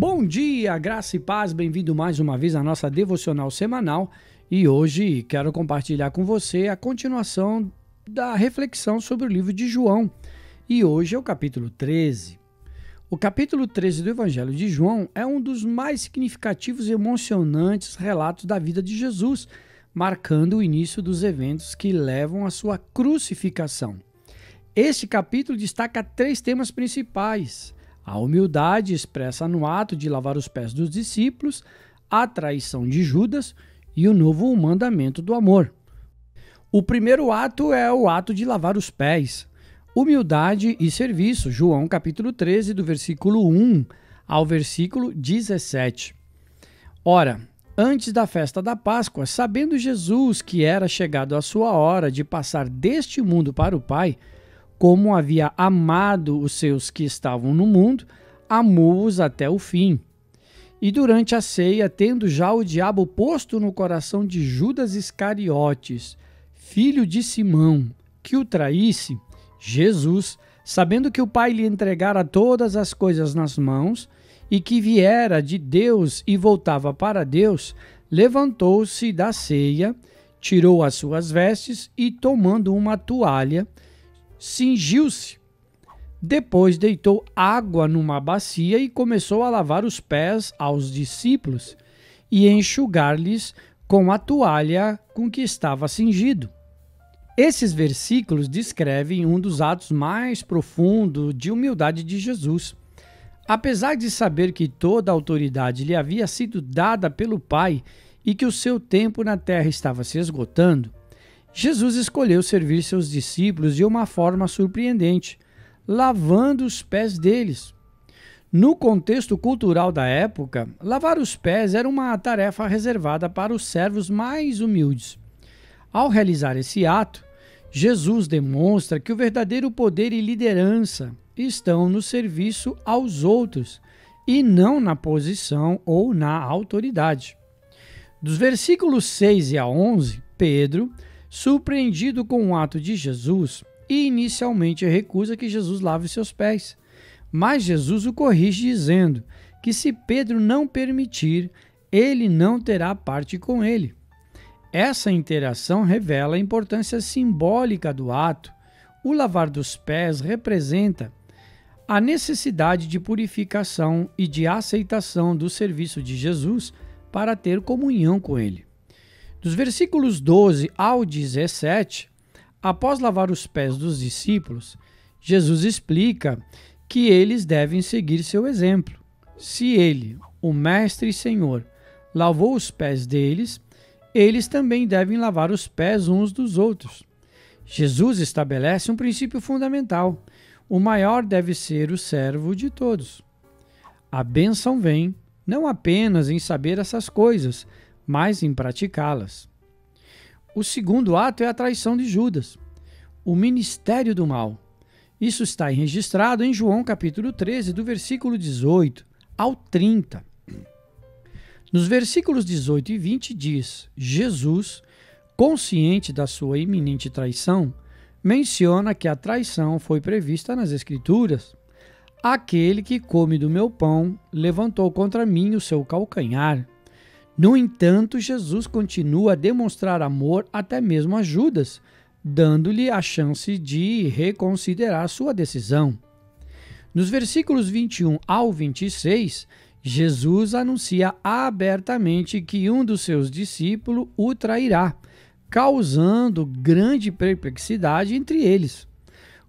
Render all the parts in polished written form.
Bom dia, graça e paz, bem-vindo mais uma vez à nossa devocional semanal e hoje quero compartilhar com você a continuação da reflexão sobre o livro de João e hoje é o capítulo 13. O capítulo 13 do Evangelho de João é um dos mais significativos e emocionantes relatos da vida de Jesus, marcando o início dos eventos que levam à sua crucificação. Este capítulo destaca 3 temas principais: a humildade expressa no ato de lavar os pés dos discípulos, a traição de Judas e o novo mandamento do amor. O primeiro ato é o ato de lavar os pés. Humildade e serviço, João capítulo 13, do versículo 1 ao versículo 17. Ora, antes da festa da Páscoa, sabendo Jesus que era chegado a sua hora de passar deste mundo para o Pai, como havia amado os seus que estavam no mundo, amou-os até o fim. E durante a ceia, tendo já o diabo posto no coração de Judas Iscariotes, filho de Simão, que o traísse, Jesus, sabendo que o Pai lhe entregara todas as coisas nas mãos, e que viera de Deus e voltava para Deus, levantou-se da ceia, tirou as suas vestes e, tomando uma toalha, cingiu-se. Depois deitou água numa bacia e começou a lavar os pés aos discípulos e enxugar-lhes com a toalha com que estava cingido. Esses versículos descrevem um dos atos mais profundos de humildade de Jesus. Apesar de saber que toda a autoridade lhe havia sido dada pelo Pai e que o seu tempo na terra estava se esgotando, Jesus escolheu servir seus discípulos de uma forma surpreendente, lavando os pés deles. No contexto cultural da época, lavar os pés era uma tarefa reservada para os servos mais humildes. Ao realizar esse ato, Jesus demonstra que o verdadeiro poder e liderança estão no serviço aos outros e não na posição ou na autoridade. Dos versículos 6 a 11, Pedro, surpreendido com o ato de Jesus, inicialmente recusa que Jesus lave seus pés. Mas Jesus o corrige dizendo que se Pedro não permitir, ele não terá parte com ele. Essa interação revela a importância simbólica do ato. O lavar dos pés representa a necessidade de purificação e de aceitação do serviço de Jesus para ter comunhão com ele. Dos versículos 12 ao 17, após lavar os pés dos discípulos, Jesus explica que eles devem seguir seu exemplo. Se ele, o Mestre e Senhor, lavou os pés deles, eles também devem lavar os pés uns dos outros. Jesus estabelece um princípio fundamental: o maior deve ser o servo de todos. A bênção vem não apenas em saber essas coisas, mas em praticá-las. O segundo ato é a traição de Judas, o ministério do mal. Isso está registrado em João capítulo 13, do versículo 18 ao 30. Nos versículos 18 e 20 diz: Jesus, consciente da sua iminente traição, menciona que a traição foi prevista nas Escrituras. Aquele que come do meu pão levantou contra mim o seu calcanhar. No entanto, Jesus continua a demonstrar amor até mesmo a Judas, dando-lhe a chance de reconsiderar sua decisão. Nos versículos 21 ao 26, Jesus anuncia abertamente que um dos seus discípulos o trairá, causando grande perplexidade entre eles.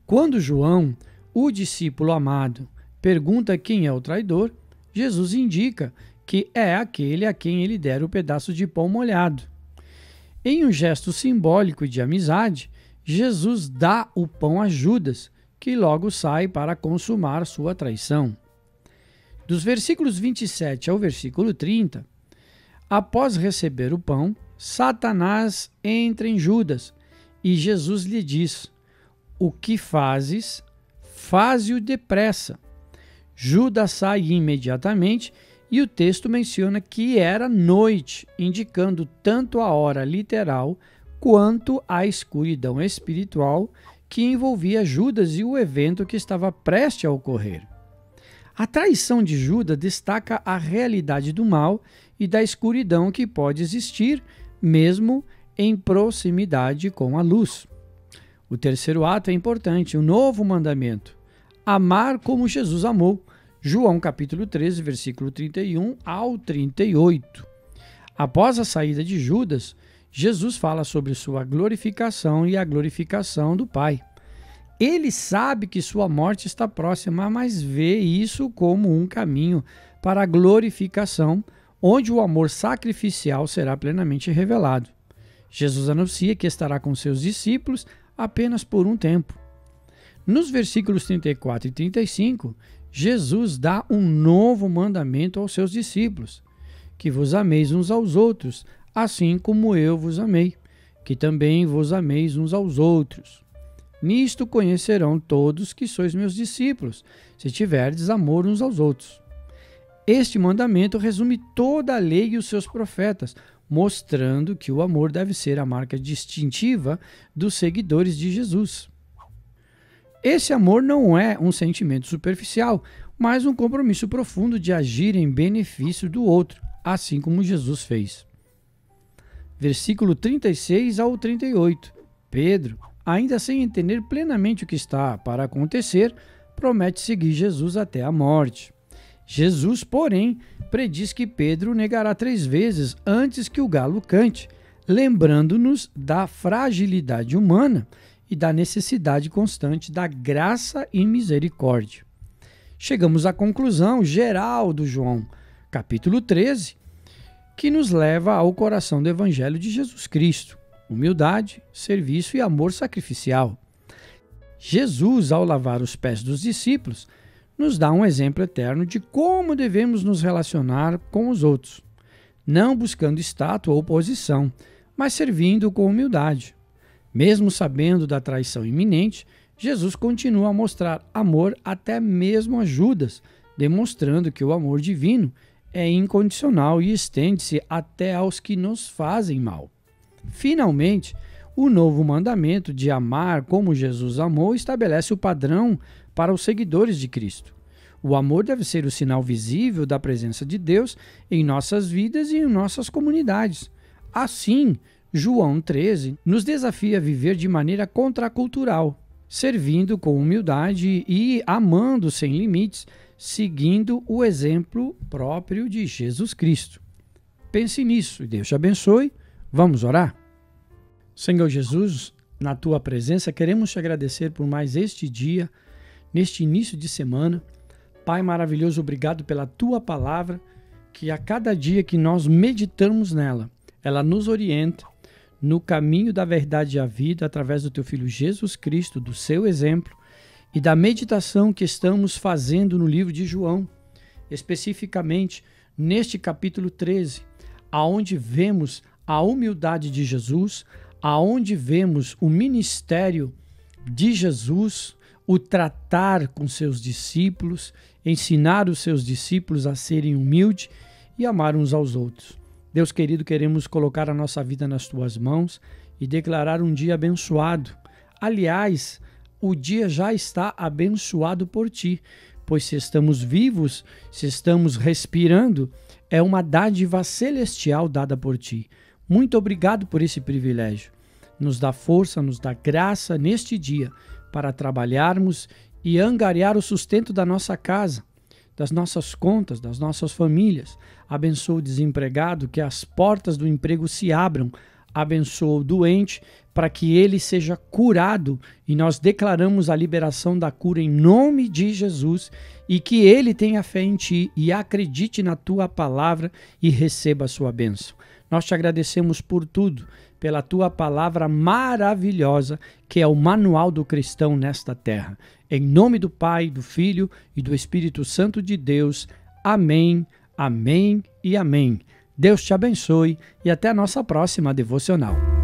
Quando João, o discípulo amado, pergunta quem é o traidor, Jesus indica que é aquele a quem ele dera o pedaço de pão molhado. Em um gesto simbólico de amizade, Jesus dá o pão a Judas, que logo sai para consumar sua traição. Dos versículos 27 ao versículo 30, após receber o pão, Satanás entra em Judas e Jesus lhe diz: "O que fazes, faze-o depressa." Judas sai imediatamente e o texto menciona que era noite, indicando tanto a hora literal quanto a escuridão espiritual que envolvia Judas e o evento que estava prestes a ocorrer. A traição de Judas destaca a realidade do mal e da escuridão que pode existir, mesmo em proximidade com a luz. O terceiro ato é importante, o novo mandamento: amar como Jesus amou. João capítulo 13, versículo 31 ao 38. Após a saída de Judas, Jesus fala sobre sua glorificação e a glorificação do Pai. Ele sabe que sua morte está próxima, mas vê isso como um caminho para a glorificação, onde o amor sacrificial será plenamente revelado. Jesus anuncia que estará com seus discípulos apenas por um tempo. Nos versículos 34 e 35, Jesus dá um novo mandamento aos seus discípulos: que vos ameis uns aos outros, assim como eu vos amei, que também vos ameis uns aos outros. Nisto conhecerão todos que sois meus discípulos, se tiverdes amor uns aos outros. Este mandamento resume toda a lei e os seus profetas, mostrando que o amor deve ser a marca distintiva dos seguidores de Jesus. Esse amor não é um sentimento superficial, mas um compromisso profundo de agir em benefício do outro, assim como Jesus fez. Versículo 36 ao 38. Pedro, ainda sem entender plenamente o que está para acontecer, promete seguir Jesus até a morte. Jesus, porém, prediz que Pedro negará 3 vezes antes que o galo cante, lembrando-nos da fragilidade humana e da necessidade constante da graça e misericórdia. Chegamos à conclusão geral do João, capítulo 13, que nos leva ao coração do Evangelho de Jesus Cristo: humildade, serviço e amor sacrificial. Jesus, ao lavar os pés dos discípulos, nos dá um exemplo eterno de como devemos nos relacionar com os outros, não buscando status ou posição, mas servindo com humildade. Mesmo sabendo da traição iminente, Jesus continua a mostrar amor até mesmo a Judas, demonstrando que o amor divino é incondicional e estende-se até aos que nos fazem mal. Finalmente, o novo mandamento de amar como Jesus amou estabelece o padrão para os seguidores de Cristo. O amor deve ser o sinal visível da presença de Deus em nossas vidas e em nossas comunidades. Assim, João 13 nos desafia a viver de maneira contracultural, servindo com humildade e amando sem limites, seguindo o exemplo próprio de Jesus Cristo. Pense nisso e Deus te abençoe. Vamos orar? Senhor Jesus, na Tua presença, queremos te agradecer por mais este dia, neste início de semana. Pai maravilhoso, obrigado pela Tua palavra, que a cada dia que nós meditamos nela, ela nos orienta no caminho da verdade e a vida, através do Teu Filho Jesus Cristo, do Seu exemplo e da meditação que estamos fazendo no livro de João, especificamente neste capítulo 13, aonde vemos a humildade de Jesus, aonde vemos o ministério de Jesus, o tratar com seus discípulos, ensinar os seus discípulos a serem humildes e amar uns aos outros. Deus querido, queremos colocar a nossa vida nas Tuas mãos e declarar um dia abençoado. Aliás, o dia já está abençoado por Ti, pois se estamos vivos, se estamos respirando, é uma dádiva celestial dada por Ti. Muito obrigado por esse privilégio. Nos dá força, nos dá graça neste dia para trabalharmos e angariar o sustento da nossa casa, das nossas contas, das nossas famílias. Abençoa o desempregado, que as portas do emprego se abram. Abençoa o doente, para que ele seja curado, e nós declaramos a liberação da cura em nome de Jesus, e que ele tenha fé em Ti e acredite na Tua palavra e receba a sua bênção. Nós te agradecemos por tudo, pela Tua palavra maravilhosa, que é o manual do cristão nesta terra. Em nome do Pai, do Filho e do Espírito Santo de Deus. Amém, amém e amém. Deus te abençoe e até a nossa próxima devocional.